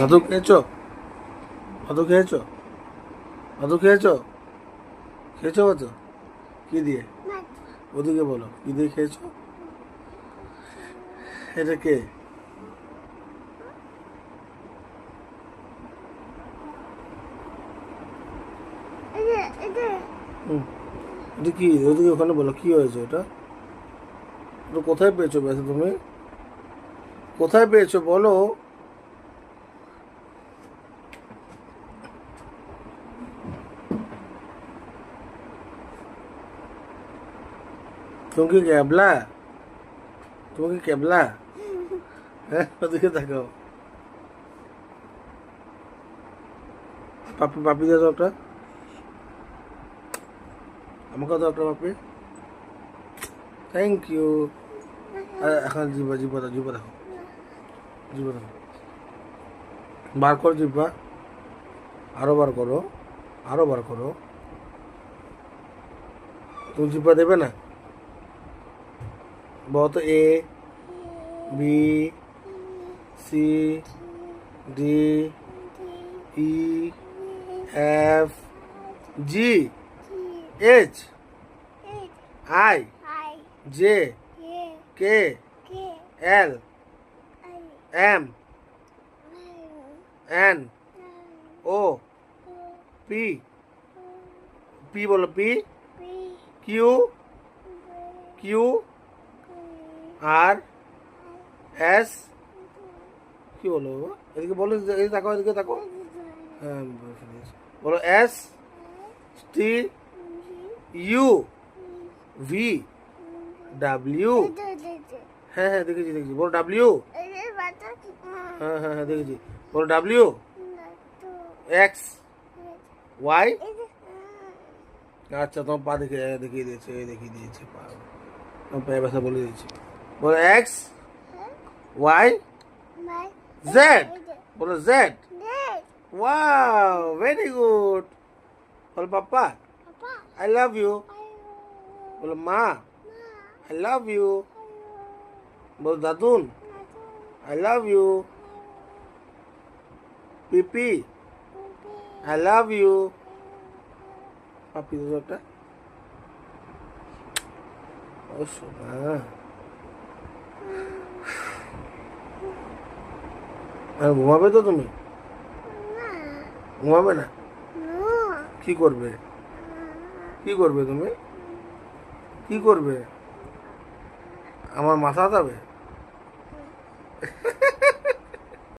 মধু খেয়েছো? মধু খেয়েছো? মধু খেয়েছো? খেয়েছো মধু? কি দিয়ে? ওদিকে বলো, কি দিয়ে খেয়েছো? এটা কে? হুম, এটা কি? ওদিকে ওখানে বলো, কি হয়েছে এটা? এটা কোথায় পেয়েছো বেশি তুমি? কোথায় পেয়েছো বলো? তুমি কি ক্যাবলা? তুমি কি ক্যাবলা? হ্যাঁ, ওদিকে তাকাও। পাপি, পাপি দিয়ে দাও একটা। আমাকে দাও একটা পাপি। Thank you. এখন জিব্বা, জিব্বা দাও, জিব্বা দেখো, জিব্বা দেখো। বার করো জিব্বা। আরো বার করো, আরো বার করো। তুমি জিব্বা দেবে না? बहुत A B C D E F G H I J K L M N O P P बोलो P Q Q R S কি বলো বাবা? এদিকে বলো, এদিকে তাকাও, এদিকে তাকাও। হ্যাঁ, বলো S T U V W. হ্যাঁ হ্যাঁ, দেখেছি দেখেছি, বলো ডাব্লিউ। হ্যাঁ হ্যাঁ হ্যাঁ, দেখেছি, বলো ডাব্লিউ। X Y. আচ্ছা, তোমার পা দেখিয়ে দিয়েছে, দেখিয়ে দিয়েছে পা। তোমার পায়ে ব্যথা বলে দিয়েছি। বলো এক্স ওয়াই জেড। বলো জেড। Wow, very good. বলো পাপা, আই লাভ ইউ। বলো মা, আই লাভ ইউ। বলো দাদুন, আই লাভ ইউ। পিপি, আই লাভ ইউ। পাপি দাদু একটা। ও সোনা, আর ঘুমাবে তো তুমি? ঘুমাবে না? কি করবে? কি করবে তুমি? কি করবে? আমার মাথা যাবে?